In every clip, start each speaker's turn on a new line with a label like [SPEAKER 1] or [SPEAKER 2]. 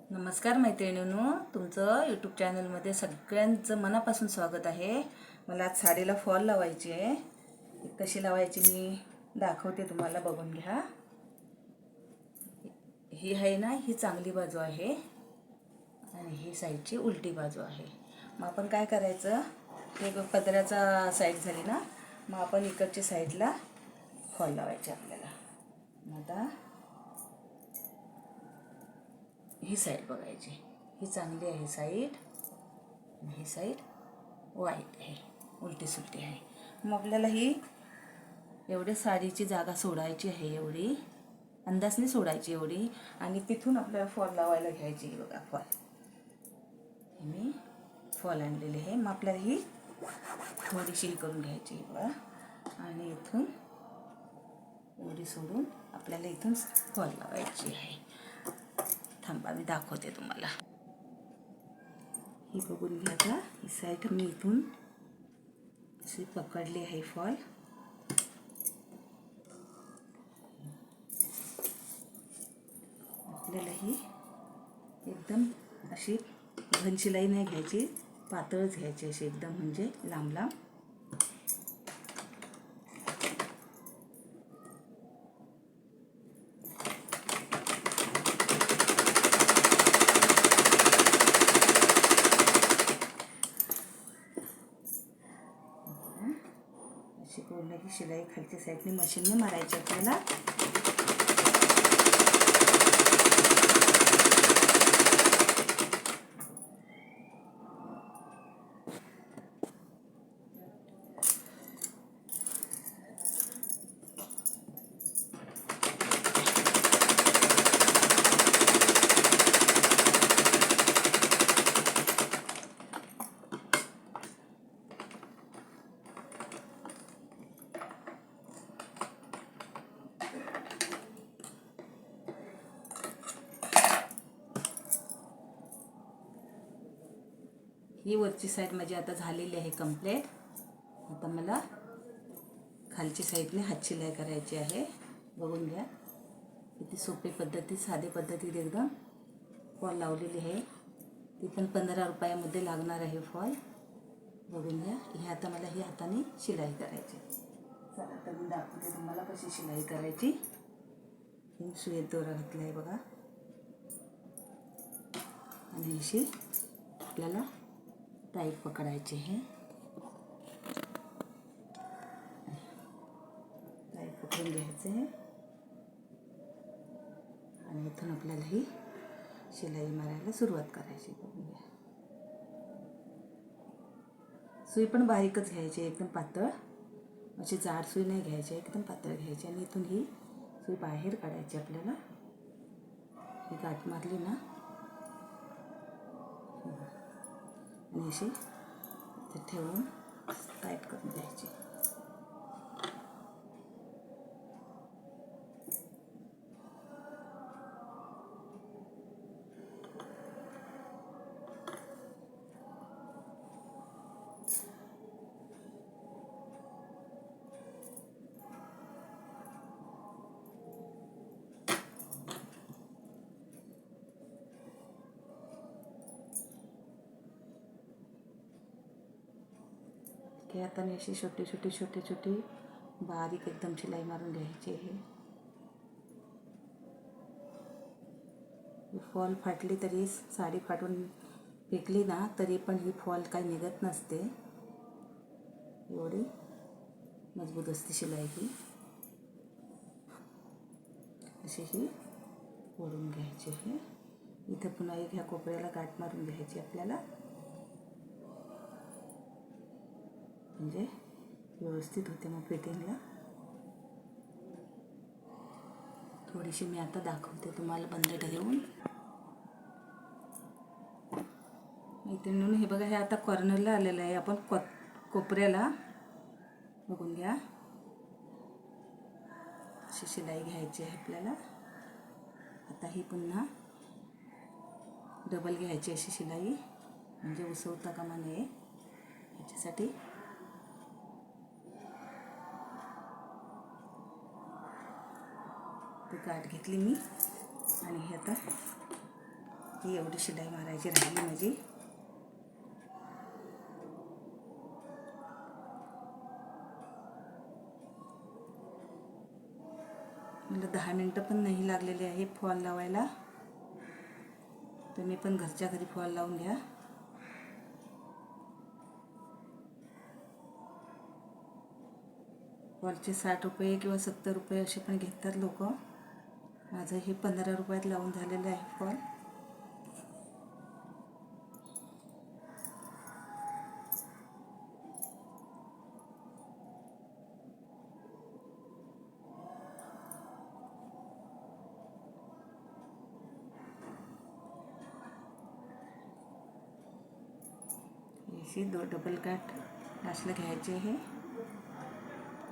[SPEAKER 1] नमस्कार मैत्रिणींनो, तुमचं यूट्यूब चॅनलमध्ये सगळ्यांचं मनापासून स्वागत आहे. मला आज साडीला फॉल लावायची आहे. कशी लावायची मी दाखवते तुम्हाला, बघून घ्या. ही आहे ना, ही चांगली बाजू आहे आणि ही साईडची उलटी बाजू आहे. मग आपण काय करायचं, हे पदराचा साईड झाली ना, मग आपण इकडच्या साईडला फॉल लावायची आपल्याला. आता ही साईड बघायची, ही चांगली आहे साईड, ही साईड वाईट आहे, उलटी सुलटी आहे. मग आपल्याला ही एवढे साडीची जागा सोडायची आहे, एवढी अंदाजने सोडायची एवढी, आणि तिथून आपल्याला फॉल लावायला घ्यायची. बघा फॉल, मी फॉल आणलेली आहे. मग आपल्याला ही थोडीशी करून घ्यायची बघा, आणि इथून एवढी सोडून आपल्याला इथून फॉल लावायची आहे. थांबा, मी दाखवते तुम्हाला. ही बघून घ्या का, ही साईड मी इथून अशी पकडली आहे फॉल. आपल्याला ही एकदम अशी घन शिलाई नाही घ्यायची, पातळच घ्यायची अशी एकदम, म्हणजे लांब लांब. अशी पूर्ण ही शिलाई खालच्या साईडने मशीनने मारायची आपल्याला. ही वरची साईड माझी आता झालेली आहे कंप्लीट. आता मला खालची साईडने हात शिलाई करायची आहे. बघून घ्या किती सोपी पद्धती, साधी पद्धतीत एकदम फॉल लावलेली आहे. ती पण 15 रुपयामध्ये लागणार आहे फॉल. बघून घ्या. हे आता मला ही हाताने शिलाई करायची. चला तर मी दाखवते तुम्हाला कशी शिलाई करायची. ही सुईत दोरा घातला आहे बघा, आणि अशी आपल्याला टाईट पकडायची आहे. टाईट पकडून घ्यायचं आहे, आणि इथून आपल्याला ही शिलाई मारायला सुरुवात करायची. बघून घ्या. सुई पण बारीकच घ्यायची, एकदम पातळ, अशी जाड सुई नाही घ्यायची, एकदम पातळ घ्यायची. आणि इथून ही सुई बाहेर काढायची आपल्याला. ही गाठ मारली ना, आणि अशी ठेवून टाईट करून द्यायची. की आता मी अशी छोटी छोटी बारीक एकदम शिलाई मारून घ्यायची आहे. फॉल फाटली तरी, साडी फाटून फेकली ना तरी पण ही फॉल काही निघत नसते, एवढी मजबूत असते शिलाई ही. अशी ही ओढून घ्यायची आहे. इथं पुन्हा एक ह्या कोपऱ्याला गाठ मारून घ्यायची आपल्याला, म्हणजे व्यवस्थित होते मग फिटिंगला. थोडीशी मी आता दाखवते तुम्हाला बंद ठेवून. मैत्रिणींनो, हे बघा, हे आता कॉर्नरला आलेलं आहे. आपण कोपऱ्याला बघून घ्या, अशी शिलाई घ्यायची आहे आपल्याला. आता ही पुन्हा डबल घ्यायची अशी शिलाई, म्हणजे उसवता कामा नये याच्यासाठी. ती गाठ घेतली मी, आणि हे आता ही एवढी शिलाई मारायची राहिली माझी. मला 10 मिनटं पण नाही लागलेली आहे फॉल लावायला. तुम्ही पण घरच्या घरी फॉल लावून घ्या. फॉलचे 60 रुपये किंवा 70 रुपये असे पण घेतात लोक. माझं हे 15 रुपयात लावून झालेलं आहे फॉल. अशी डबल काट लास्टला घ्यायचे आहे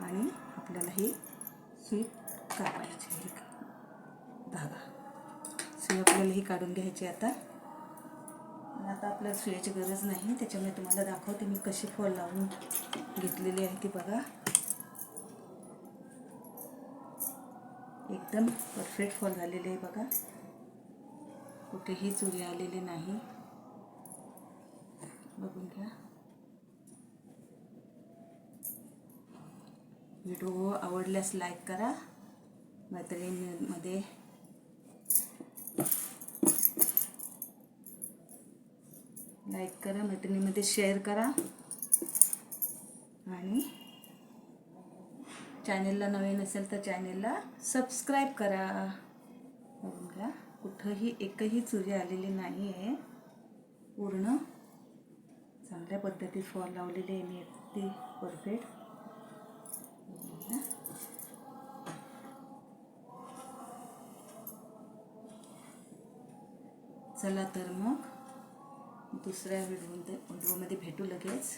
[SPEAKER 1] आणि आपल्याला ही सुई कापायची आहे. धागा सुई आपल्याला ही काढून घ्यायची. आता आपल्याला सुईची गरज नाही, त्याच्यामुळे तुम्हाला दाखवते मी कशी फॉल लावून घेतलेली आहे ती बघा. एकदम परफेक्ट फॉल झालेली आहे बघा. कुठेही चुरी आलेली नाही. बघून घ्या. व्हिडिओ आवडल्यास लाईक करा. मैत्रिणींमध्ये लाईक करा, मैत्रिणींमध्ये शेअर करा आणि चॅनेलला नवीन असेल तर चॅनेलला सबस्क्राईब करा. बघून घ्या. कुठंही एकही चुरी आलेली नाही आहे. पूर्ण चांगल्या पद्धतीत फॉल लावलेली आहे मी, अगदी परफेक्ट. चला तर मग दुसऱ्या व्हिडिओमध्ये भेटू लगेच.